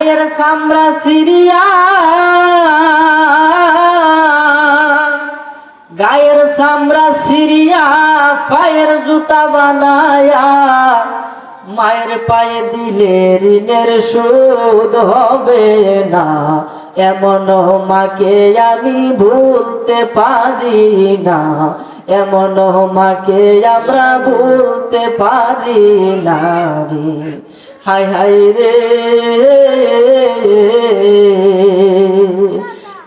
গায়ের চামড়া ছিড়িয়া, গায়ের চামড়া ছিড়িয়া পায়ের জুতা বানায়া, মায়ের পায়ে দিলে ঋণের শোধ হবে না। এমন মাকে আমি ভুলতে পারি না, এমন মাকে আমরা ভুলতে পারি না রে। হায় হায় রে,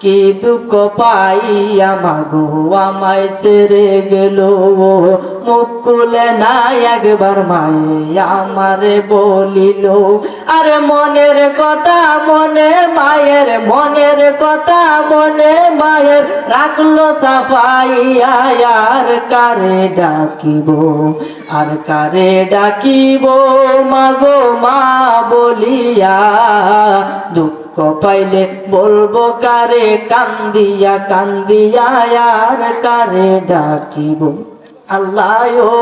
কি দুঃখ পাইয়া মাগো আমায় ছেড়ে গেল, মুখ খুলে না একবার মায়ে আমারে বলিল। আরে মনের কথা মনে মায়ের, মনের কথা মনে মায়ের রাখলো সাফাইয়া। আর কারে ডাকিব, আর কারে ডাকিব মাগো মা বলিয়া। দুঃখ পাইলে বলবো কারে, কান্দিয়া কান্দিয়া আর কারে ডাকিব আল্লাহ। ও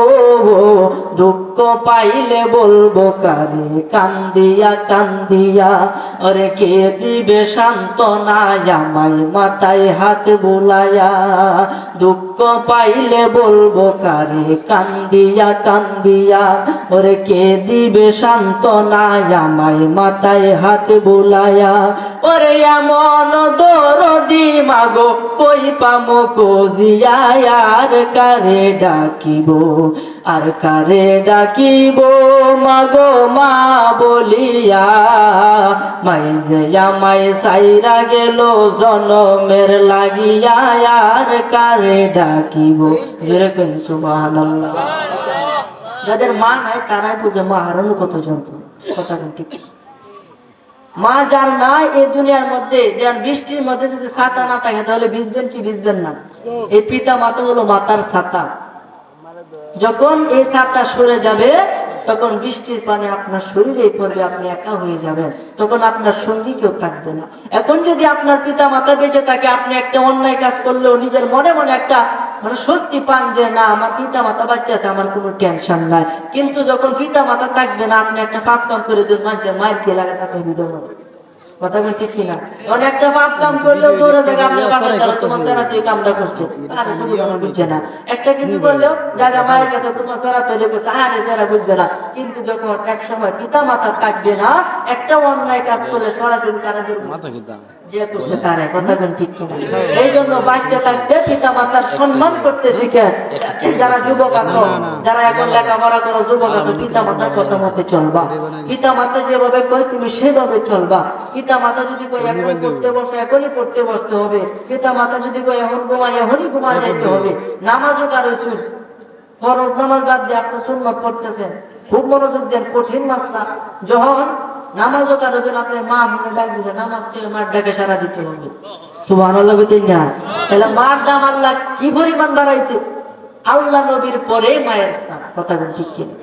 দুঃখ পাইলে বলবো কারে, কান্দিয়া কান্দিয়া। ওরে কে দিবে সান্ত্বনা আমায় মাথায় হাত বুলায়া। দুঃখ পাইলে বলবো কারে, কান্দিয়া কান্দিয়া। ওরে কে দিবে সান্ত্বনা আমায় মাথায় হাত বুলায়া। ওরে এমন দরদি মাগো কই পামো কোজিয়া। আর কারে ডাকিব, আর কারে ডাকিব মাগো মা বলিয়া। মাই যে আমায় সাইরা গেল জনমের লাগিয়া। আর কারে ডাকিব, জোরে কইন সুবহানাল্লাহ। যাদের মা নাই তারাই বুঝে মা হারানো কত যন্ত্রণা। কথা ঠিক। মা যার নাই এই দুনিয়ার মধ্যে, যেন বৃষ্টির মধ্যে যদি ছাতা না থাকে তাহলে ভিজবেন কি ভিজবেন না? এই পিতা মাতা হলো মাতার ছাতা। যখন এই ছাতা সরে যাবে তখন বৃষ্টির পানি আপনার শরীরে পড়বে, আপনি একা হয়ে যাবেন, তখন আপনার সঙ্গী কেউ থাকবে না। এখন যদি আপনার পিতা মাতা বেঁচে থাকে, আপনি একটা অন্যায় কাজ করলেও নিজের মনে মনে একটা স্বস্তি পান যে না আমার পিতা মাতা বাচ্চা আছে, আমার কোনো টেনশন নাই। কিন্তু যখন পিতা মাতা থাকবে না, আপনি একটা পাপ কাম করে দেন, মায়ের কে লাগা থাকে হৃদয়। কথা বল ঠিক কিনা? অনেকটা পাপ কাম করলেও দৌড়ে থাকে আপনার বাবার দ্বারা, তোমার দ্বারা তুই কামটা করছে, আরে সবুজ আমার বুঝছে না। একটা কিছু করলেও জায়গা মায়ের কাছে তোমার সারা তৈরি করছে, আরে সারা বুঝছে না। কিন্তু যখন এক সময় পিতা মাতা থাকবে না, একটা অন্যায় কাজ করলে সরাসরি কারা যে করছে তারে। কথা বল ঠিক কিনা? এই জন্য বাচ্চা থাকতে পিতা মাতার সম্মান করতে শিখেন। যারা যুবক আছো, যারা এখন লেখাপড়া করো, যুবক আছো, পিতা মাতার কথা মতে চলবা। পিতা মাতা যেভাবে কয় তুমি সেভাবে চলবা। পিতা মাতা যদি কয় এখন পড়তে বসো, এখনই পড়তে বসতে হবে। পিতা মাতা যদি কয় এখন ঘুমাই, এখনই ঘুমা যাইতে হবে। নামাজও কারো চুল, ফরজ নামাজ বাদ দিয়ে আপনি সুন্নত পড়তেছেন, খুব মনোযোগ দেন, কঠিন মাসলা। যখন নামাজও কারো জন্য আপনার মা ডাক দিচ্ছে, নামাজ থেকে মার ডাকে সারা দিতে হবে। সুবহানাল্লাহ বলতেন না? তাহলে মার দাম আল্লাহ কি পরিমাণ বাড়াইছে। আল্লাহ নবীর পরে মায়ের স্থান। কথা বল ঠিক কিনা?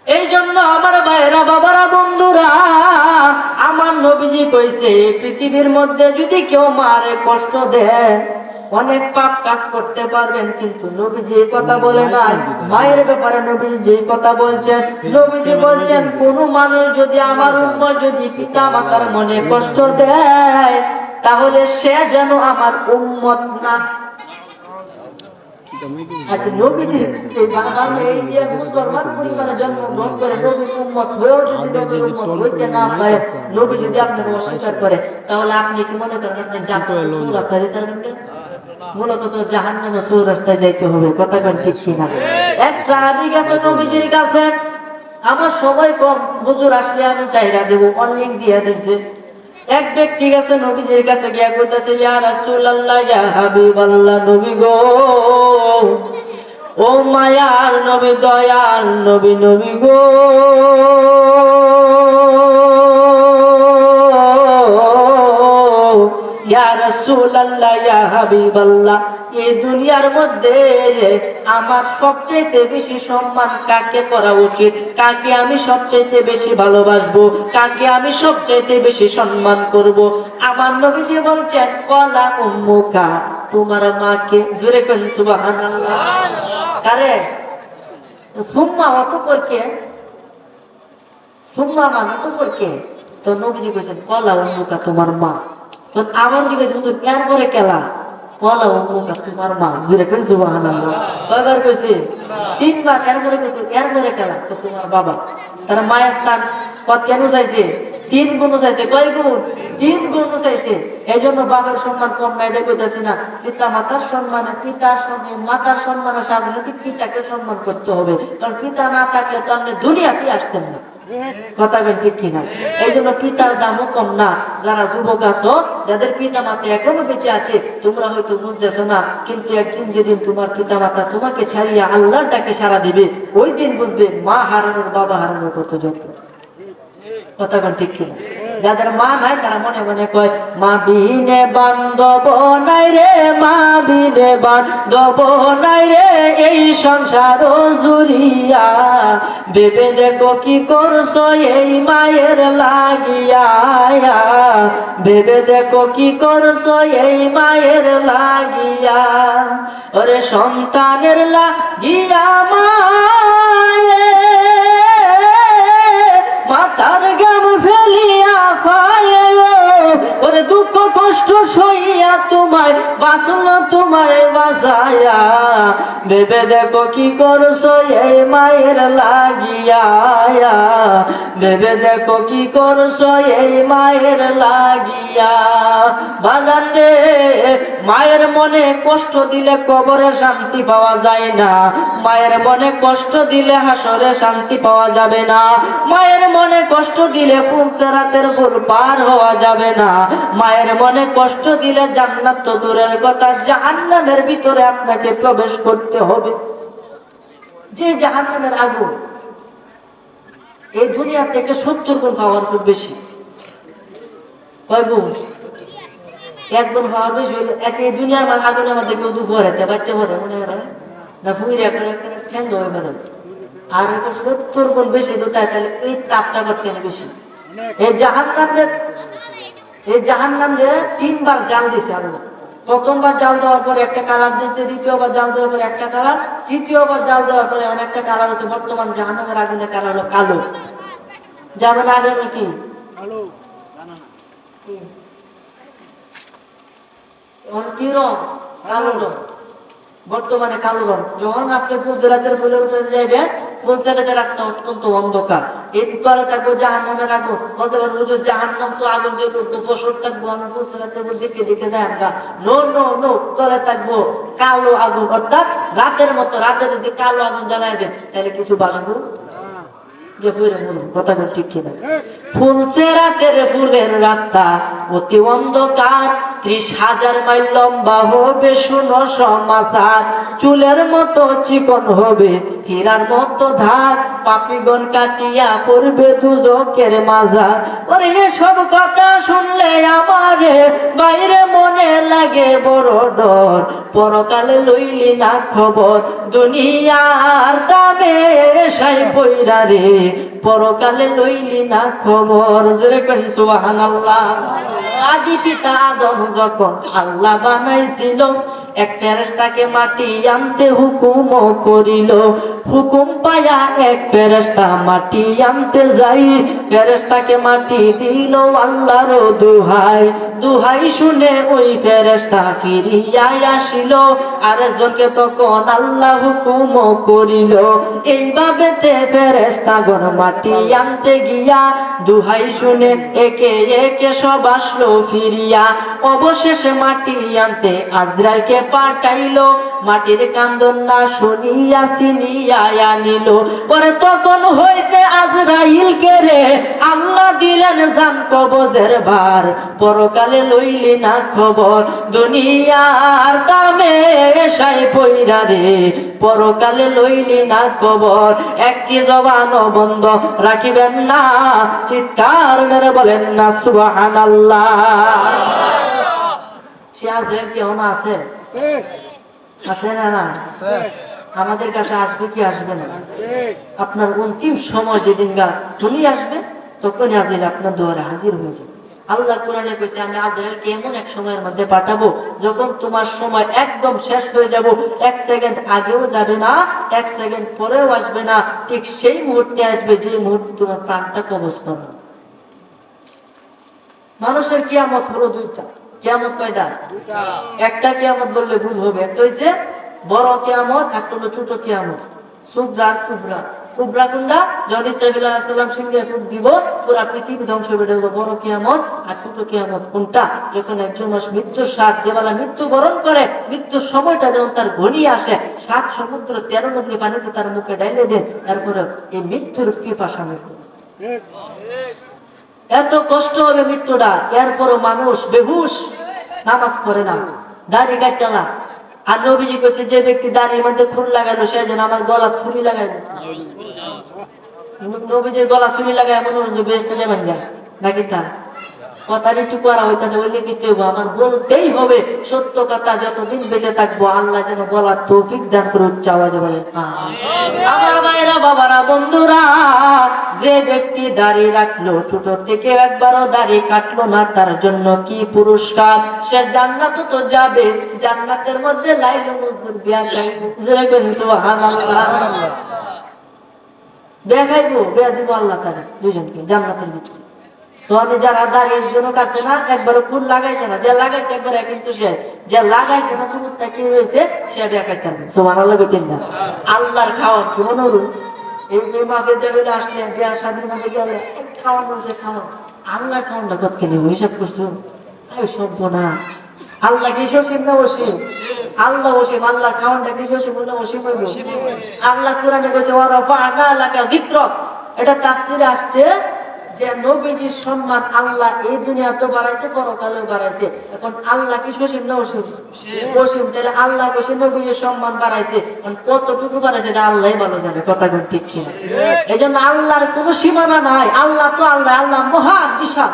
এই জন্য আমার ভাইরা, বাবারা, বন্ধুরা, আমার নবীজি কইছে পৃথিবীর মধ্যে যদি কেউ মারে কষ্ট দেয়, অনেক পাপ কাজ করতে পারবেন, কিন্তু নবীজি এই কথা বলে নাই। মায়ের ব্যাপারে নবীজি যে কথা বলছেন, নবীজি বলছেন কোন মানুষ যদি আমার উম্মত যদি পিতা মাতার মনে কষ্ট দেয়, তাহলে সে যেন আমার উম্মত না। আচ্ছা, নবীজি এই যে মুসলমান পরিবারে জন্মগ্রহণ করে নবীর উম্মত হয়েও যদি নবীর উম্মত হইতে না পারে, নবী যদি আপনাকে অস্বীকার করে, তাহলে আপনি কি মনে করেন আপনি জান্নাতের সূল রাস্তায় যেতে পারবেন? মূলত তো জাহান্নামের সূল রাস্তায় যাইতে হবে। কথা কোন ঠিক কিনা? এক সাহাবী গেছে নবীজির কাছে, আমার সময় কম, হুজুর আসলে আমি চাইরা দেব, অনলিং দিয়ে দিয়েছে। এক ব্যক্তি গেছে নবীজির কাছে গিয়া কইতাছে, ইয়া রাসূলুল্লাহ, ইয়া হাবিবাল্লাহ, নবী গো, ও মায়ার নবী, দয়াল নবী, নবী গো, ইয়া রাসূলুল্লাহ, ইয়া হাবিবাল্লাহ, এই দুনিয়ার মধ্যে আমার সবচেয়ে বেশি সম্মান কাকে করা উচিত, কাকে আমি সবচেয়ে বেশি ভালোবাসবো, কাকে আমি সবচেয়ে বেশি সম্মান করব? আমার নবীজি বলছেন, ওয়ালা উম্মুকা, তোমার মাকে। জোরে কোন সুবহানাল্লাহ। কারে? সুম্মা অতঃপর কে? সুম্মা মানে অতঃপর কে? তো নবীজি কইছেন কলা উম্মুকা তোমার মা। তো আবার জিজ্ঞেস হুজুর এরপরে কেলা? কলা উম্মুকা তোমার মা। জোরে করে সুবহানাল্লাহ। কয়বার কইছে? তিনবার। এরপরে কইছে এরপরে কেলা? তো তোমার বাবা। তার মায়ের স্থান কত কেন চাইছে? 3 গুণ চাইছে। কয় গুণ? 3 গুণ চাইছে। এই জন্য বাবার সম্মান কম নাই দেখতেছি না। পিতা মাতার সম্মানে, পিতার সম্মান, মাতার সম্মানের সাথে সাথে পিতাকে সম্মান করতে হবে। কারণ পিতা না থাকলে তো আপনি দুনিয়াতে আসতেন না। কথা বলেন ঠিক কিনা? এই জন্য পিতার দামও কম না। যারা যুবক আছো, যাদের পিতা মাতা এখনো বেঁচে আছে, তোমরা হয়তো বুঝতেছো না, কিন্তু একদিন যেদিন তোমার পিতা মাতা তোমাকে ছাড়িয়ে আল্লাহর ডাকে সাড়া দিবে, ওই দিন বুঝবে মা হারানোর বাবা হারানোর কত যন্ত্র। কথা বলেন ঠিক কিনা? যাদের মা নাই তারা মনে মনে কয় মা বিনে বান্ধব নাই রে, মা বিনে বান্ধব নাই রে, এই সংসার জুড়িয়া। ভেবে দেখো কি করছো এই মায়ের লাগিয়া, ভেবে দেখো কি করছো এই মায়ের লাগিয়া। ওরে সন্তানের লাগিয়া মায়ে মাতার গাম ফেলিয়া পায়ে, ওরে দুঃখ কষ্ট সইয়া তোমায় বাঁচলো তোমায় বাঁচায়া। ভেবে দেখো কি করছো এই মায়ের লাগিয়া, ভেবে দেখো কি করছো এই মায়ের লাগিয়া। বাজান রে, মায়ের মনে কষ্ট দিলে কবরে শান্তি পাওয়া যায় না, মায়ের মনে কষ্ট দিলে হাসরে শান্তি পাওয়া যাবে না, মায়ের মনে কষ্ট দিলে ফুলসেরাতের ফুল পার হওয়া যাবে না, মায়ের মনে কষ্ট দিলে জান্নাত তো দূরের কথা জাহান্নামের ভিতরে আপনাকে প্রবেশ করতে হবে। যে জাহান্নামের আগুন এই দুনিয়া থেকে 70 গুণ পাওয়ার খুব বেশি। কয় গুণ? 1 গুণ পাওয়ার বেশি হইলে আচ্ছা এই দুনিয়ার আগুনের মধ্যে কেউ দুঃখ হরাইতে বাচ্চা ভরে মনে হয় না, ফুইরা করে ঠেঙ্গ হয়ে বেরোয়। আর এটা 70 গুণ বেশি তো তাই, তাহলে এই তাপটা কত কেন বেশি? এই জাহান্নামে 3 বার জাল দিছে আল্লাহ। প্রথমবার জাল দেওয়ার পরে একটা কালার দিয়েছে, দ্বিতীয়বার জাল দেওয়ার পরে একটা কালার, তৃতীয়বার জাল দেওয়ার পরে অনেকটা কালার হচ্ছে। বর্তমান জাহান্নামের আগুনের কালার হলো কালো। যেমন আগে কি কালো কি রং? কালো রং। বর্তমানে কালো রং। যখন আপনি ফুলসেরাতের ফুলের উপরে যাইবেন, ফুলসেরাতের রাস্তা অত্যন্ত অন্ধকার। এরপরে থাকবো জাহান্নামের আগুন। বলতে পারবো হুজুর জাহান্নাম তো আগুন দিয়ে বছর থাকবো, আমি ফুলসেরাতের দিকে দিকে যাই আমরা। নো নো নো, তলে থাকবো কালো আগুন, অর্থাৎ রাতের মতো। রাতে যদি কালো আগুন জ্বালাই দেন তাহলে কিছু বাঁচবো যে ফুলের মূল। কথা বল ঠিক কিনা? ফুলসেরাতের ফুলের রাস্তা অতি অন্ধকার, 30,000 মাইল লম্বা হবে শুনো সমাচার। চুলের মতো চিকন হবে হীরার মতো ধার, পাপিগণ কাটিয়া পড়বে দুজকের মাঝার। ওরে এসব কথা শুনলে আমারে বাইরে মনে লাগে বড় ডর, পরকালে লইলি না খবর, দুনিয়ার দামে সাই পয়রা রে, পরকালে লইলি না খবর। জোরে কেন সুবহানাল্লাহ। আদি পিতা আদম যখন আল্লাহ বানাইছিল, এক ফেরেশতাকে মাটি আনতে হুকুম করিল। হুকুম পায়া এক ফেরেশতা মাটি আনতে যাই, ফেরেশতাকে মাটি দিল আল্লাহর দোহাই। দোহাই শুনে ওই ফেরেশতা ফিরিয়া আসিল, আরেকজনকে তখন আল্লাহ হুকুম করিল। এইভাবে ফেরেশতাগণ মাটি আনতে গিয়া দোহাই শুনে একে একে সব আসলো ফিরিয়া। অবশেষে মাটি আনতে আজরাইলকে পাঠাইলো, মাটির কান্দন না শুনিয়া ছিনিয়া আনিল। পরে তখন হইতে আজরাইলকে রে আল্লাহ দিলেন জান কবজের ভার, পরকালে লইলি না খবর, দুনিয়ার দামে সাই পয়রা রে, পরকালে লইলি না খবর। একটি জবান বন্ধ রাখিবেন না, চিৎকার মেরে বলেন না সুবহানাল্লাহ। সে আজরাইল কেউ না আছে? আছে না? না আমাদের কাছে আসবে কি আসবে না? আপনার অন্তিম সময় যেদিন চলে আসবে তখনই আজরাইল আপনার দুয়ারে হাজির হয়ে যাবে। আল্লাহ কোরআনে কইছে আমি আজরাইলকে এমন এক সময়ের মধ্যে পাঠাবো যখন তোমার সময় একদম শেষ হয়ে যাব, 1 সেকেন্ড আগেও যাবে না, 1 সেকেন্ড পরেও আসবে না, ঠিক সেই মুহূর্তে আসবে যে মুহূর্তে তোমার প্রাণটা কবজ করবে। মানুষের কিয়ামত হলো দুইটা। কিয়ামত কয়টা? একটা কিয়ামত বললে ভুল হবে। একটা হইছে বড় কিয়ামত, একটা হলো ছোট কিয়ামত। সুবরা কুবরা। কুবরা কোনটা? যখন ইসরাফিল আলাইহিস সালাম সিংহে ফুঁক দিব, পুরো পৃথিবী ধ্বংস হয়ে যাবে, বড় কিয়ামত। আর ছোট কিয়ামত কোনটা? যখন একজন মানুষ মৃত্যুর স্বাদ যেবেলা মৃত্যুবরণ করে, মৃত্যুর সময়টা যখন তার ঘনিয়ে আসে, 7 সমুদ্র 13 নদী পানিতে তার মুখে ঢাইলে দেন, তারপরে এই মৃত্যুর পিপাসা মিটবে। এত কষ্ট হবে মৃত্যুটা, এরপরও মানুষ বেহুশ, নামাজ পড়ে না, দাড়ি কাটে না। আর নবীজি কইছে যে ব্যক্তি দাড়ির মধ্যে খুর লাগালো সে যেন আমার গলা ছুরি লাগাইলো। নবীজির গলা ছুরি লাগায় মনে হচ্ছে বেহেশতে যাবেন না, নাকি তা কথার একটু করা হইতেছে, বললে কি হইব? আমার বলতেই হবে সত্য কথা, যতদিন বেঁচে থাকবো আল্লাহ যেন বলার তৌফিক দান করে উচ্চ আওয়াজে বলে আমার ভাইরা, বাবারা, বন্ধুরা, যে ব্যক্তি দাড়ি রাখলো, ছোট থেকে একবারও দাড়ি কাটলো না, তার জন্য কি পুরস্কার? সে জান্নাতে তো যাবে, জান্নাতের মধ্যে লাইলুল মজদুর বিয়া খাইবো, জোরে বলেন সুবহানাল্লাহ। বিয়া খাইবো, বিয়া দিব আল্লাহ তাআলা দুইজনকে জান্নাতের ভিতরে। তো আমি যারা দাঁড়িয়ে জন্য কাটছে না, একবারও ফুল লাগাইছে না, যে লাগাইছে একবারে কিন্তু সে, যে লাগাইছে না চুলটা কি হয়েছে সে বিয়া খাইতে পারবে। সুবহানাল্লাহ বলেন না? আল্লাহর খাওয়ান কি অনুরূপ। এই মাসে টেবিলে আসলে বিয়ার শাদীর মধ্যে গেলে খাওয়ান বলছে খাওয়ান, আল্লাহর খাওয়ানটা কত খেলে হিসাব করছো? সভ্য না। আল্লাহ কি সসীম না অসীম? আল্লাহ অসীম। আল্লাহ খাওয়ানটা কি সসীম না অসীম হইব? আল্লাহ কোরআনে বলেছে ওয়া রাফা'না লাকা যিকরাক। এটা তাফসীরে আসছে যে নবীজির সম্মান আল্লাহ এই দুনিয়াতে বাড়াইছে, পরকালেও বাড়াইছে। এখন আল্লাহ কি সসীম না অসীম? অসীম। তাহলে আল্লাহ বসে নবীজির সম্মান বাড়াইছে, কতটুকু বাড়াইছে এটা আল্লাহই ভালো জানে। কথা কোন ঠিক কিনা? এই জন্য আল্লাহর কোনো সীমানা নাই। আল্লাহ তো আল্লাহ, আল্লাহ মহান, বিশাল।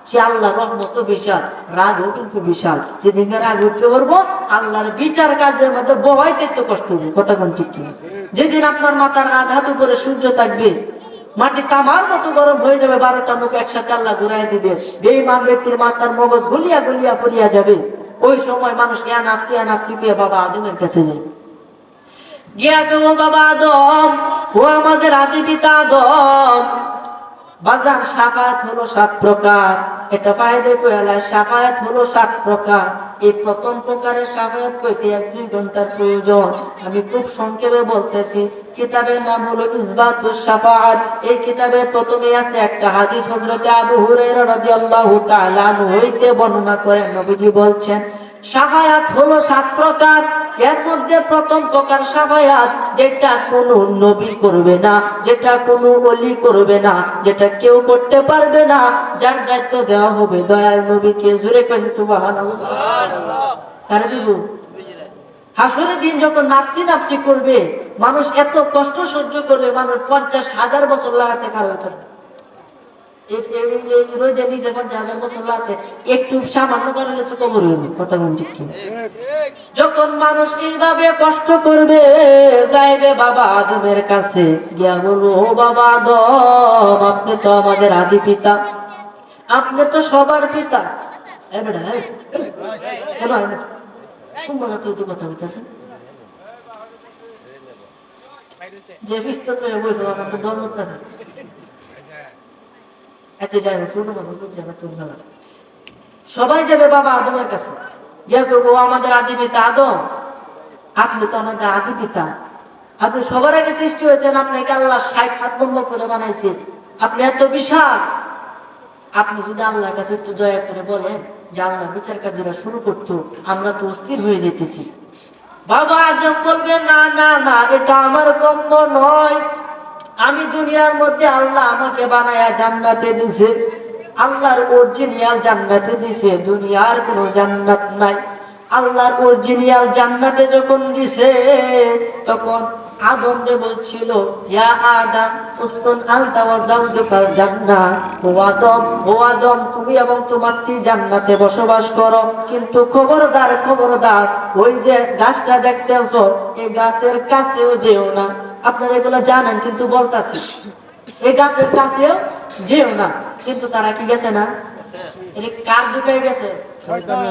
সে আল্লাহ রহমত বিশাল, রাগও কিন্তু বিশাল। যেদিন রাগ উঠতে পারবো আল্লাহর বিচার কাজের মধ্যে বহাইতে তো কষ্ট হবে। কথা কোন ঠিক কিনা? যেদিন আপনার মাথার আঘাত উপরে সূর্য থাকবে, মাটি তামার মতো গরম হয়ে যাবে, 12টা মুখ একসাথে আল্লাহ ঘুরাই দিবে, বেঈমান ব্যক্তির মাথার মগজ গুলিয়া গুলিয়া পড়িয়া যাবে। ওই সময় মানুষ ইয়া নাফসি পেয়ে বাবা আদমের কাছে যায়, গিয়া গো বাবা আদম, ও আমাদের আদি পিতা আদম, বাজার শাফায়াত হলো 7 প্রকার। এটা ফায়দা কইলা, শাফায়াত হলো 7 প্রকার। এই প্রথম প্রকারের শাফায়াত কইতে 1-2 ঘন্টার প্রয়োজন। আমি খুব সংক্ষেপে বলতেছি। কিতাবের নাম হলো ইসবাতুস শাফাআত। এই কিতাবের প্রথমে আছে একটা হাদিস, হযরত আবু হুরায়রা রাদিয়াল্লাহু তাআলা আনহু হইতে বর্ণনা করেন, নবীজি বলছেন শাফায়াত হলো 7 প্রকার। এর মধ্যে প্রথম প্রকার শাফায়াত, যেটা কোনো নবী করবে না, যেটা কোনো ওলি করবে না, যেটা কেউ করতে পারবে না, যার দায়িত্ব দেওয়া হবে দয়াল নবীকে। জোরে করেন সুবহানাল্লাহ। কার দিব? হাসরের দিন যখন নাফসি করবে, মানুষ এত কষ্ট সহ্য করবে, মানুষ 50,000 বছর লাগাতে খারাপ হতে পারে। একটু সামান্য কারণে তো কবর হইল। কথা বলুন ঠিক কিনা? যখন মানুষ এইভাবে কষ্ট করবে, যাইবে বাবা আদমের কাছে, গিয়া বলবো ও বাবা আদম, আপনি তো আমাদের আদি পিতা, আপনি তো সবার পিতা। কথা বলতেছেন যে বিস্তর বলছে আমাদের ধর্ম। আচ্ছা যাই হোক, সবাই যাবে বাবা আদমের কাছে, গিয়া করবো আমাদের আদি পিতা আদম, আপনি তো আমাদের আদি পিতা, আপনি সবার আগে সৃষ্টি হয়েছেন, আপনাকে আল্লাহ 60 হাত লম্বা করে বানাইছেন, আপনি এত বিশাল। আপনি যদি আল্লাহর কাছে একটু দয়া করে বলেন যে আল্লাহ বিচার কার্যটা শুরু করতো, আমরা তো অস্থির হয়ে যেতেছি। বাবা আদম বলবে না না না, এটা আমার গম্য নয়। আমি দুনিয়ার মধ্যে আল্লাহ আমাকে বানায়া জান্নাতে দিছে, আল্লাহর অরিজিনাল জান্নাতে দিছে, দুনিয়ার কোনো জান্নাত নাই। আল্লাহর অরিজিনাল জান্নাতে যখন দিছে, তখন আদমকে বলছিল ইয়া আদম উসকুন আনতা ওয়া যাওজুকাল জান্নাহ, ও আদম তুমি এবং তোমার স্ত্রী জান্নাতে বসবাস করো, কিন্তু খবরদার খবরদার, ওই যে গাছটা দেখতেছো এই গাছের কাছেও যেও না। আপনারা এগুলো জানেন কিন্তু বলতাছি, এই গাছের কাছেও যেও না। কিন্তু তারা কি গেছে না? এটা কার ঢুকে গেছে?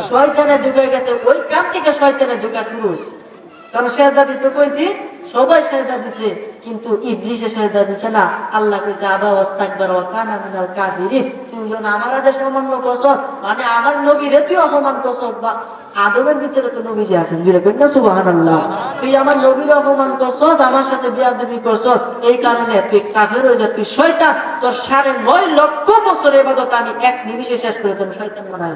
শয়তানে ঢুকে গেছে। ওই কাম থেকে শয়তানে ঢুকা শুরু হয়েছে। কারণ সেজদা দিতে কইছি, সবাই সেজদা দিছে, কিন্তু ইবলিসে সেজদা দিছে না। আল্লাহ কইছে আবা ওয়াস্তাকবার ওয়া কানা মিনাল কাফিরিন, তুই যখন আমার আদেশ অমান্য করছ, মানে আমার নবীরে তুই অপমান করছ। বা আদমের ভিতরে তো নবীজি আছেন, দিলে কই না সুবহানাল্লাহ। তুই আমার নবীর অপমান করছ, আমার সাথে বেয়াদবি করছ, এই কারণে তুই কাফের হয়ে যা, তুই শয়তান। তোর 9.5 লক্ষ বছর ইবাদত আমি এক নিমিষে শেষ করে তোর শয়তান বানাই।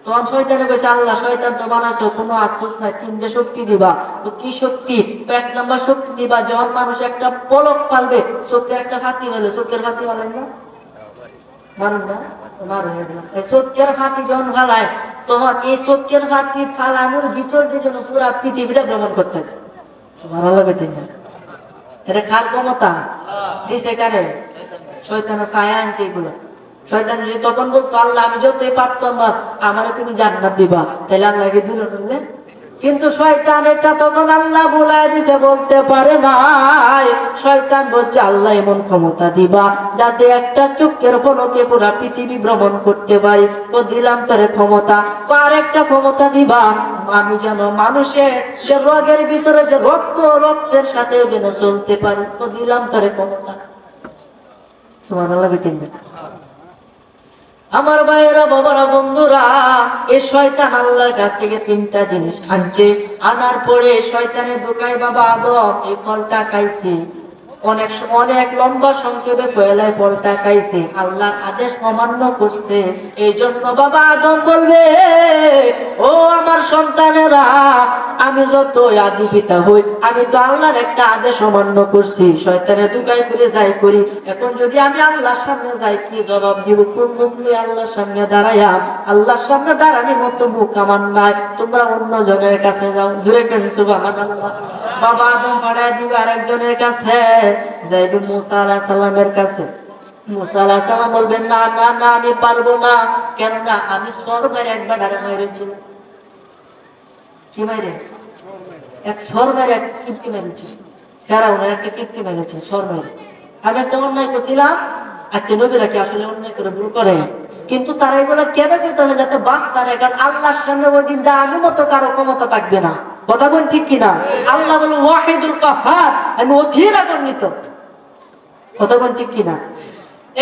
তখন শয়তানে কইছে আল্লাহ শয়তান তো বানাইছো, কোনো আফসোস নাই, তিনটে শক্তি দিবা। তো কি শক্তি? তো 1 নম্বর শক্তি দিবা, যখন মানুষ একটা পলক ফালবে, চোখে একটা ফাতি ফেলে, চোখের ফাতি ফালেন না, মারুন না, এই চোখের ফাতি যখন ফালায়, তখন এই চোখের ফাতি ফালানোর ভিতর দিয়ে যেন পুরা পৃথিবীটা ভ্রমণ করতে হবে। সুবহানাল্লাহ বেঠিক না? এটা কার ক্ষমতা দিছে? কারে? শয়তানের ছায়া আনছে এগুলো। শয়তান যদি তখন বলতো আল্লাহ আমি যতই পাপ করবো আমারে তুমি জান্নাত দিবা, তাহলে আল্লাহকে দিল না। কিন্তু শয়তান এটা তখন আল্লাহ বলে দিছে, বলতে পারে নাই। শয়তান বলছে আল্লাহ এমন ক্ষমতা দিবা যাতে একটা চোখের পলকে পুরা পৃথিবী ভ্রমণ করতে পারি। তো দিলাম তোরে ক্ষমতা। আর একটা ক্ষমতা দিবা, আমি যেন মানুষের যে রোগের ভিতরে যে রক্তের সাথে যেন চলতে পারি। তো দিলাম তোরে ক্ষমতা। সুবহানাল্লাহ বিতিন। আমার ভাইয়েরা, বাবারা, বন্ধুরা, এই শয়তান আল্লাহর কাছ থেকে 3টা জিনিস আনছে। আনার পরে শয়তানের ঢোকায় বাবা আদম এই ফলটা খাইছে। অনেক লম্বা সংক্ষেপে কয়লায় ফলটা খাইছে, আল্লাহর আদেশ অমান্য করছে। এই জন্য বাবা আদম বলবে, ও আমার সন্তানেরা, আমি যত আদি পিতা হই, আমি তো আল্লাহর একটা আদেশ অমান্য করছি। শয়তানের ঢুকাই করে যাই করি, এখন যদি আমি আল্লাহর সামনে যাই কি জবাব দিব? কোন মুখ নিয়ে আল্লাহর সামনে দাঁড়াইয়া? আল্লাহর সামনে দাঁড়ানোর মতো মুখ আমার নাই। তোমরা অন্য জনের কাছে যাও। জোরে করে সুবহানাল্লাহ। বাবা আদম পাঠায় দিবে আরেকজনের কাছে, যাইবে মুসা আলাইহিস সালামের কাছে। মুসা আলাইহিস সালাম বলবেন না না না, আমি পারবো না। কেননা আমি সরবার একবার ধারে মেরেছি। কি মাইরে? এক সরবার এক কীর্তি মেরেছি। কারা? ওনার একটা কীর্তি মেরেছে সরবার। আমি একটা অন্যায় করছিলাম। আচ্ছা, নবীরা কি আসলে অন্যায় করে ভুল করে? কিন্তু তারা এগুলো কেন করতে হবে? যাতে বাঁচতে পারে। কারণ আল্লাহর সামনে ওই দিন আমি মতো কারো ক্ষমতা থাকবে না। কথা বল ঠিক কিনা? আল্লাহ বলেন ওয়াহিদুল কাহ্হার, আমি অধীর আনন্দিত। কথা বল ঠিক কিনা?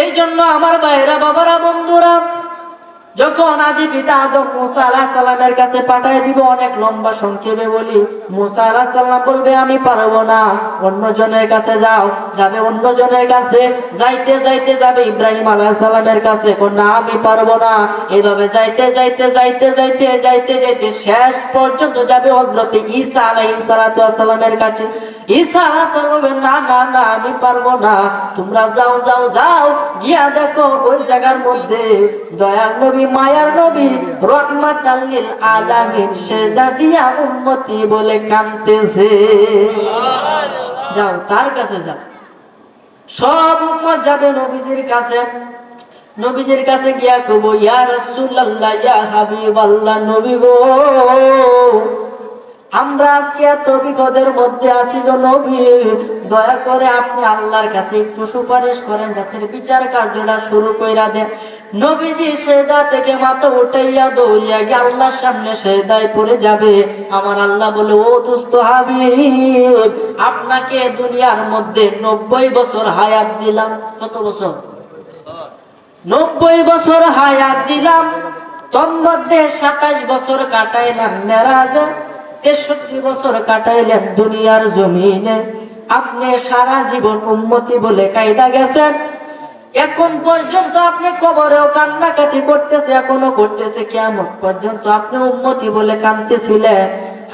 এই জন্য আমার ভাইরা, বাবারা, বন্ধুরা, যখন আদি পিতা আদম মুসা আলাইহিস সালামের কাছে পাঠিয়ে দিব, অনেক লম্বা সংক্ষেপে বলি, মুসা আলাইহিস সালাম বলবে আমি পারবো না, অন্য জনের কাছে যাও। যাবে অন্য জনের কাছে, যাইতে যাইতে যাবে ইব্রাহিম আলাইহিস সালামের কাছে, না আমি পারবো না। এইভাবে যাইতে যাইতে যাইতে যাইতে যাইতে যাইতে শেষ পর্যন্ত যাবে হযরত ঈসা আলাইহিস সালামের কাছে। ঈসা আলাইহিস সালাম বলবেন না না না, আমি পারবো না। তোমরা যাও যাও যাও, গিয়া দেখো ওই জায়গার মধ্যে দয়ার নবী, মায়ার নবী, রহমাতাল লিল আলামিন সেজদা দিয়া উম্মতি বলে কাঁদতেছে। যাও তার কাছে যাও। সব উম্মত যাবে নবীজির কাছে। নবীজির কাছে গিয়া কইবো ইয়া রাসূলুল্লাহ, ইয়া হাবিবাল্লাহ, নবী গো, আমরা আজকে এত বিপদের মধ্যে আছি গো নবী, দয়া করে আপনি আল্লাহর কাছে একটু সুপারিশ করেন যাতে বিচার কার্যটা শুরু কইরা দেন। নবীজি সেজদা থেকে মাথা উঠাইয়া দৌড়িয়া গিয়ে আল্লাহর সামনে সেজদায় পড়ে যাবে। আমার আল্লাহ বলে, ও দোস্ত হাবিব, আপনাকে দুনিয়ার মধ্যে 90 বছর হায়াত দিলাম। কত বছর? 90 বছর হায়াত দিলাম। তোর মধ্যে 27 বছর কাটাইলাম মেরাজে, 63 বছর কাটাইলেন দুনিয়ার জমিনে। আপনি সারা জীবন উম্মতি বলে কায়দা গেছেন। এখন পর্যন্ত আপনি কবরেও কান্নাকাটি করতেছে, এখনো করতেছে, কিয়ামত পর্যন্ত আপনি উম্মতি বলে কাঁদতেছিলেন।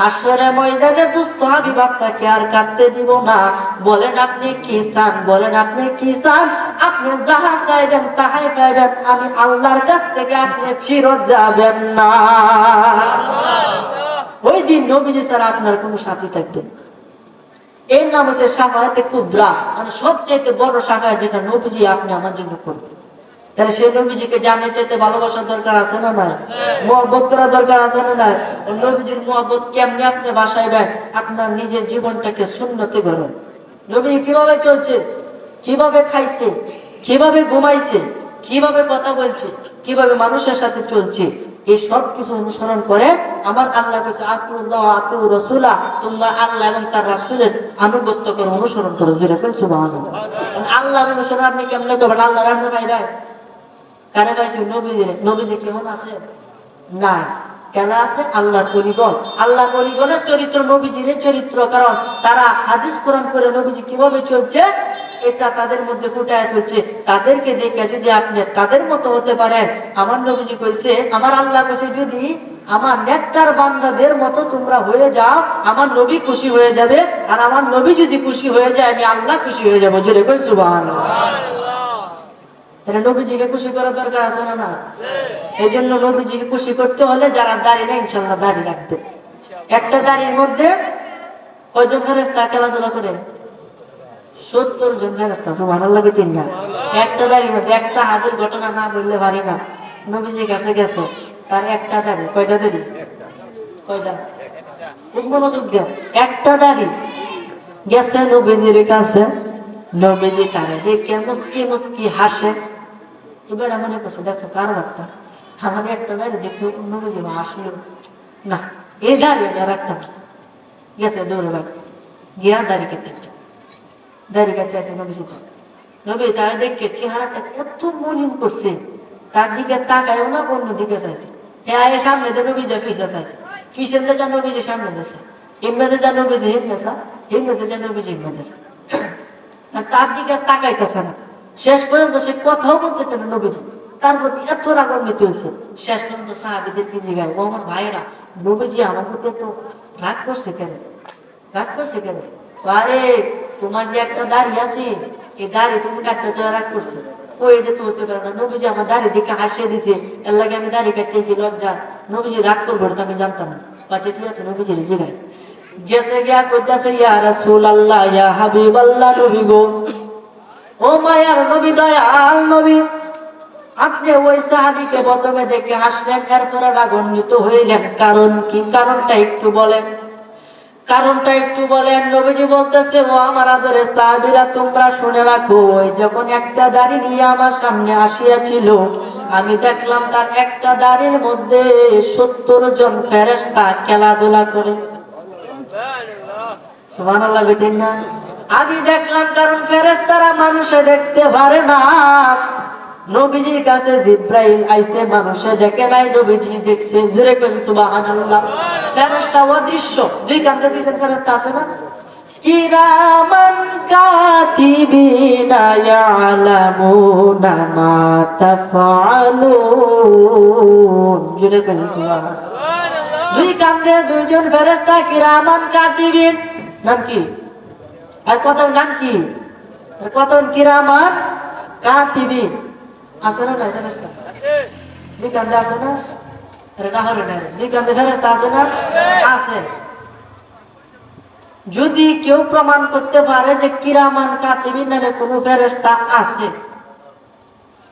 হাসরের ময়দানে দুস্থ হাবিব আপনাকে আর কাঁদতে দিব না। বলেন আপনি কি চান? বলেন আপনি কি চান? আপনি যাহা চাইবেন তাহাই পাইবেন। আমি আল্লাহর কাছ থেকে আপনি ফিরত যাবেন না। ওই দিন নবীজি ছাড়া আপনার কোনো সাথী থাকবে না। এর নাম হচ্ছে শাফাআতে কুবরা, মানে সবচেয়ে বড় শাফাআত, যেটা নবীজি আপনি আমার জন্য করবেন। তাহলে সেই নবীজিকে জানার চাইতে ভালোবাসার দরকার আছে না নাই? মুহাব্বত করার দরকার আছে না নাই? নবীজির মুহাব্বত কেমনে আপনি বাসাইবেন? আপনার নিজের জীবনটাকে সুন্নতে গড়ুন। নবী কিভাবে চলছে, কিভাবে খাইছে, কিভাবে ঘুমাইছে, কিভাবে কথা বলছে, কিভাবে মানুষের সাথে চলছে, এই সব কিছু অনুসরণ করে আমার আল্লাহ কাছে আতিউল্লাহ ওয়া আতিউর রাসূলা, তোমরা আল্লাহ এবং তার রাসূলের আনুগত্য করো, অনুসরণ করো। সুবহানাল্লাহ। আল্লাহর অনুসরণ আপনি কেমনে করবেন? আল্লাহর আপনি ভাইরা কারে পাইছি? নবীজি কেমন আছে? নাই। কেন আছে? আল্লাহর পরিগণ, আল্লাহ পরিগণের চরিত্র নবীজির চরিত্র, কারণ তারা হাদিস কোরআন করে নবীজি কিভাবে চলছে এটা তাদের মধ্যে ফুটায় তুলছে। তাদেরকে দেখে যদি আপনি তাদের মতো হতে পারেন, আমার নবীজি কইছে, আমার আল্লাহ কইছে, যদি আমার নেককার বান্দাদের মতো তোমরা হয়ে যাও, আমার নবী খুশি হয়ে যাবে। আর আমার নবী যদি খুশি হয়ে যায়, আমি আল্লাহ খুশি হয়ে যাবো। জোরে কই সুবহানাল্লাহ। তাহলে নবীজিকে খুশি করার দরকার আছে না? না। এই জন্য নবীজিকে খুশি করতে হলে যারা দাড়ি নেই, ইনশাল্লাহ দাড়ি রাখবে। একটা দাড়ির মধ্যে কয়জন ফেরেশতা খেলাধুলা করে? 70 জন ফেরেশতা। সুবহানাল্লাহ। তিন না একটা দাড়ির মধ্যে। এক সাহাবীর ঘটনা না বললে পারি না। নবীজির কাছে গেছে, তার একটা দাড়ি। কয়টা দাড়ি? কয়টা? খুব মনোযোগ দেন। একটা দাড়ি। গেছে নবীজির কাছে, নবীজি তারে দেখে মুস্কি মুস্কি হাসে। এবার মনে করছে, দেখো কারো একটা আমাদের একটা দাঁড়ি দেখে নবীজি আসলো না, এই দাঁড়িয়ে আর একটা গেছে দৌড়ে ভাই গিয়া দাড়ি কেটে দাড়ি কাটতে আছে নবীজি। নবী তার দেখে চেহারাটা এত মলিন করছে, তার দিকে তাকায়ও না, অন্য দিকে চাইছে। হ্যাঁ, সামনে দিয়ে নবীজি পিছিয়ে চাইছে, পিছন দিয়ে যা নবীজি সামনে দিয়েছে, হিমনাতে যা নবীজি হিমনেছা, হিমনাতে যা নবীজি হিমনেছে। তার দিকে তাকাইতেছে না। শেষ পর্যন্ত সে কথাও বলতেছে না নবীজি। তার প্রতি এত রাগান্বিত হয়েছে, শেষ পর্যন্ত সাহাবীদেরকে জিজ্ঞাসা, ও আমার ভাইয়েরা, নবীজি আমার প্রতি এত রাগ করছে কেন? রাগ করছে কেন? আরে তোমার যে একটা দাড়ি আছে, এই দাড়ি তুমি কাটতে চাই রাগ করছে। ও এটা তো হতে পারে না, নবীজি আমার দাড়ি দিকে হাসিয়ে দিছে, এর লাগে আমি দাড়ি কাটতেছি লজ্জা। নবীজি রাগ করবো তো আমি জানতাম না। আচ্ছা ঠিক আছে, নবীজির জিগাই গেছে, গিয়া কইতাছে, ইয়া রাসূলুল্লাহ, ইয়া হাবিবাল্লাহ, নবী গো, ও মায়ার নবী, দয়াল নবী, আপনি ওই সাহাবীকে প্রথমে দেখে হাসলেন, এরপরে রাগান্বিত হইলেন, কারণ কি? কারণটা একটু বলেন, কারণটা একটু বলেন। নবীজি বলতেছে, ও আমার আদরের সাহাবীরা, তোমরা শুনে রাখো, ওই যখন একটা দাড়ি নিয়ে আমার সামনে আসিয়াছিল, আমি দেখলাম তার একটা দাড়ির মধ্যে 70 জন ফেরেশতা খেলাধুলা করে। সুবহানাল্লাহ। বেঠিক না? আমি দেখলাম, কারণ ফেরেশতারা মানুষে দেখতে পারে না। নবীজির কাছে জিব্রাইল আইছে, মানুষে দেখে নাই, নবীজি দেখছে। জোরে কই সুবহানাল্লাহ। ফেরেশতা অদৃশ্য, দুই কাঁধে দুইজন ফেরেশতা আছে না? কিরামান কাতিবিনা ইয়ালামুনা মা তাফআলুন। জোরে কই সুবহানাল্লাহ। দুই কাঁধে দুইজন ফেরেশতা, কিরামান কাতিবিন। নাম কি? আর কত নাম কি? কত? কিরামান কাতিবিন। আছে না? নাই ফেরেশতা আছে? দুই কাঁধে আছে না? আরে না হলে নাই, দুই কাঁধে ফেরেশতা আছে না? আছে। যদি কেউ প্রমাণ করতে পারে যে কিরামান কাতিবিন নামে কোন ফেরেশতা আছে,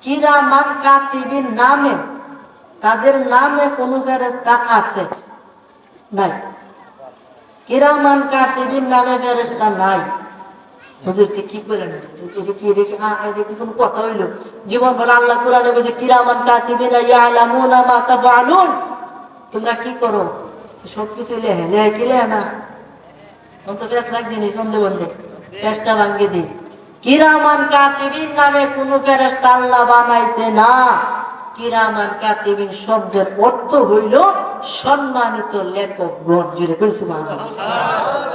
কিরামান কাতিবিন নামে, তাদের নামে কোন ফেরেশতা আছে? নাই। কিরামান কাতিবিন নামে ফেরেশতা নাই। হুজুর কি বলেন? কি কোন কথা হইল? জীবন ভর আল্লাহ কোরআনে বলেছে, কিরামান কাতিবিনা ইয়ালামুনা মা তাফআলুন। তোমরা কি করো? সবকিছু লেখে, লেখে কি লেখে না? অন্ত পেশ লাগছে নি, সন্দেহ বলছে পেশটা ভাঙ্গে দিই। কিরামান কাতিবিন নামে কোন ফেরেশতা আল্লাহ বানাইছে না। কিরামান কাতিবিন শব্দের অর্থ হইল সম্মানিত লেখকগণ। জুড়ে কইছি সুবহানাল্লাহ।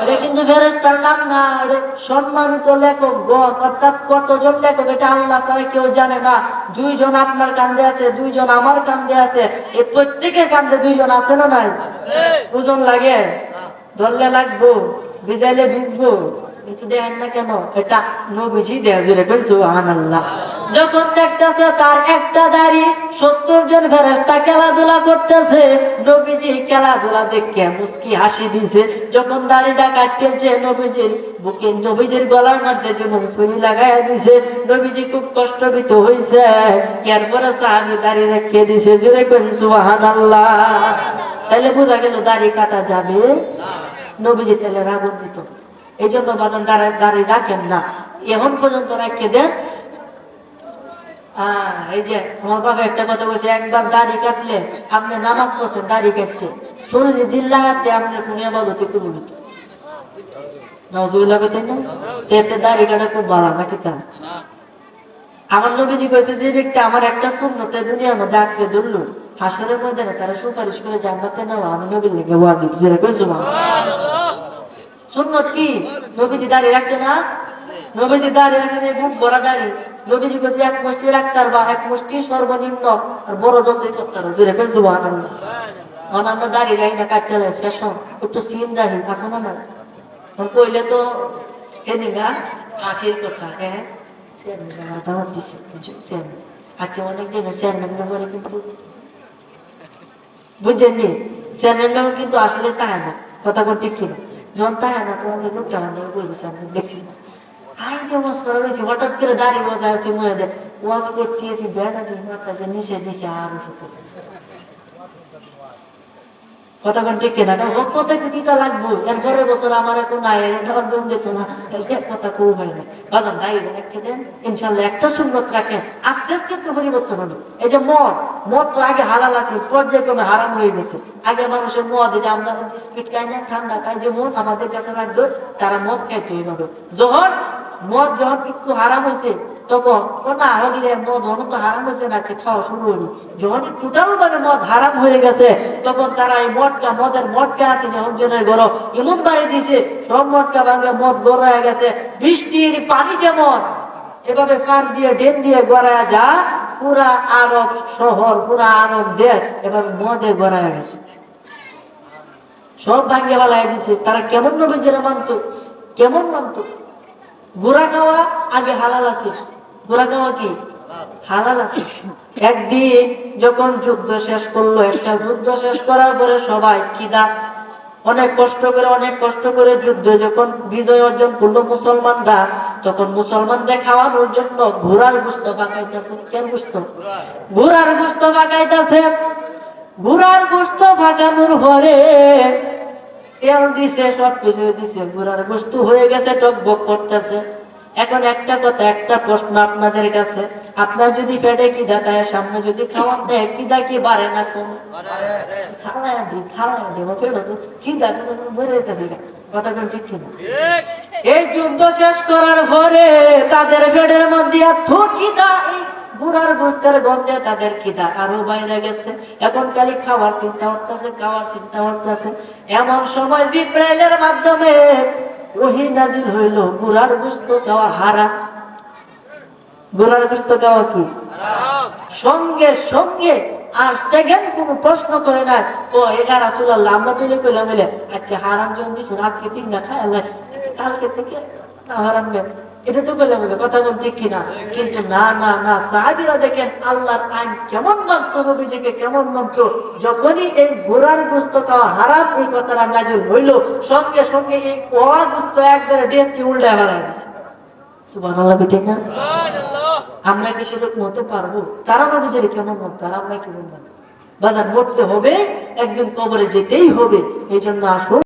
এটা কিন্তু ফেরেশতার নাম না, এটা সম্মানিত লেখকগণ। অর্থাৎ কতজন লেখক এটা আল্লাহ ছাড়া কেউ জানে না। দুইজন আপনার কান্দে আছে, দুইজন আমার কান্দে আছে, এই প্রত্যেকের কান্দে দুইজন আছে না নাই? ওজন লাগে, ধরলে লাগবো, ভিজাইলে ভিজবো, কিন্তু দেখেন না কেন? এটা নবীজি দেয়া। জুড়ে কই সুবহানাল্লাহ। যখন দেখতেছে তার একটা দাড়ি, 70 জন ফেরেশতা খেলাধুলা করতেছে, নবীজি খেলাধুলা দেখে মুস্কি হাসি দিছে। যখন দাড়িটা কাটতেছে, নবীজির বুকে, নবীজির গলার মধ্যে যেমন ছুরি লাগাইয়া দিছে, নবীজি খুব কষ্টবিত হইছে। এরপরে সাহাবী দাড়ি রেখে দিছে। জুড়ে কই সুবহানাল্লাহ। তাহলে বোঝা গেল দাড়ি কাটা যাবে। নবীজি তাহলে রাগান্বিত। এই জন্য বাজান দাড়ি রাখেন না, এখন পর্যন্ত রেখে দেন। এই যে আমার বাবা একটা কথা বলছে, একবার দাড়ি কাটলে আপনি নামাজ পড়ছেন, দাড়ি কাটছে শরীরে দিন লাগাতে আপনার কোন ইবাদতে করুন নজরুল্লাহ তাই না? এতে দাড়ি কাটা খুব ভালো নাকি তা? আমার নবীজি কইছে, যে ব্যক্তি আমার একটা সুন্নতে দুনিয়ার মধ্যে আঁকড়ে ধরলো, হাসরের মধ্যে না তারা সুপারিশ করে জান্নাতে নেওয়া আমি নবীর লেগে ওয়াজিব জোরে কই সুবহানাল্লাহ। সুন্নত কি? নবীজি দাড়ি রাখছে না? নবীজি দাড়ি রাখেন, বুক ভরা দাড়ি। নবীজি কইছে এক মুষ্টি রাখতার বা এক মুষ্টি সর্বনিম্ন, আর বড় যতই করতার জোরে কই সুবহানাল্লাহ। অনান্য দাড়ি রাখি না, কাটলে ফ্যাশন একটু সিন রাখি আছে না? না কইলে তো এদিকা হাসির কথা। হ্যাঁ আচ্ছা, অনেকদিন চেয়ারম্যান বলে কিন্তু বুঝছেননি, চেয়ারম্যান কিন্তু আসলে তাই না, কথা কোন ঠিক কিনা? যখন তাই না তোমার লোকটা বলবে চেয়ারম্যান দেখছি না, আর যে ওয়াজ করা রয়েছে হঠাৎ করে দাঁড়িয়ে ওয়াজ আছে মনে দেয় ওয়াজ করতেছি বেড়া দিই মাথাকে নিচে দিচ্ছে আর কথা কোন ঠিক কিনা? কথা চিন্তা লাগবো, এর পরের বছর আমার এখন একদম যেত না, কথা খুব হয় না। বাজার দাঁড়িয়ে রেখে দেন, ইনশাল্লাহ একটা সুন্নত রাখেন, আস্তে আস্তে একটু পরিবর্তন হলো। এই যে মদ তো আগে হালাল আছে, পর্যায়ক্রমে হারাম হয়ে গেছে। আগে মানুষের মদ, যে আমরা স্পিড খাই না, ঠান্ডা খাই, যে মদ আমাদের কাছে রাখবে, তারা মদ খাইতে হবে। মদ যখন একটু হারাম হয়েছে, তখন না হলে মদ হন তো হারাম হয়েছে না, খাওয়া শুরু হলো। যখন টোটাল ভাবে মদ হারাম হয়ে গেছে, তখন তারা এই মদের মটকা আছে জনের গরম এমন বাড়ি দিয়েছে, সব মটকা ভাঙে মদ গড়ায় গেছে। বৃষ্টির পানি যেমন এভাবে কান দিয়ে ডেন দিয়ে গড়ায় যা, পুরা আরব শহর, পুরা আরব দেশ এভাবে মদে গড়ায় গেছে, সব ভাঙিয়ে বেলায় দিছে। তারা কেমন ভাবে জেরা মানতো, কেমন মানতো? গোড়া খাওয়া আগে হালাল আছে, গোড়া খাওয়া কি হালাল আছে। একদিন যখন যুদ্ধ শেষ করলো, একটা যুদ্ধ শেষ করার পরে সবাই খিদা, অনেক কষ্ট করে যুদ্ধ যখন বিজয় অর্জন করলো মুসলমানরা, তখন মুসলমানদের খাওয়ানোর জন্য ঘোড়ার গোশত পাকাইতেছে। কেন গোশত? ঘোড়ার গোশত পাকাইতেছে। ঘোড়ার গোশত পাকানোর পরে তেল দিছে, সব কিছু দিছে, ঘোড়ার গোশত হয়ে গেছে, টকবক করতেছে। এখন একটা কথা, একটা প্রশ্ন আপনাদের কাছে, আপনার যদি পেটে খিদা দেয়, সামনে যদি খাওয়ার দেয়, খিদা কি বাড়ে না কম? এই যুদ্ধ শেষ করার পরে তাদের পেটের মধ্যে এত খিদা, এই বুড়ার গোস্তের গন্ধে তাদের খিদা আরো বাইরে গেছে। এখন খালি খাওয়ার চিন্তা হচ্ছে। এমন সময় জিব্রাইলের মাধ্যমে ওহী নাযিল হইল, বুড়ার গোস্ত খাওয়া হারাম। বুড়ার গোস্ত খাওয়া কি হারাম? সঙ্গে সঙ্গে আর সেকেন্ড কোন প্রশ্ন করে না, ও এটা রাসূলুল্লাহ আমরা তুলে কইলাম বলে, আচ্ছা হারাম যখন দিছেন আজকে তিন না খায় আল্লাহ, কালকে থেকে হারাম নেই, এটা তো বলে বলে কথা বল ঠিক কিনা? কিন্তু না সাহাবীরা দেখেন আল্লাহর আইন কেমন মানতো, নবীজিকে কেমন মানতো। যখনই এই ঘোড়ার গোশত খাওয়া হারাম এই কথাটা নাযিল হইল, সঙ্গে সঙ্গে এই ঘোড়ার গোশত একবারে ডেস্কে উল্টে ফেলায় দিছে। সুবহানাল্লাহ, ঠিক না? আমরা কি সেরকম হতে পারবো? তারা নবীদের কেমন মানতো আর আমরা কেমন মানবো? বাজার মরতে হবে, একদিন কবরে যেতেই হবে। এই জন্য আসুন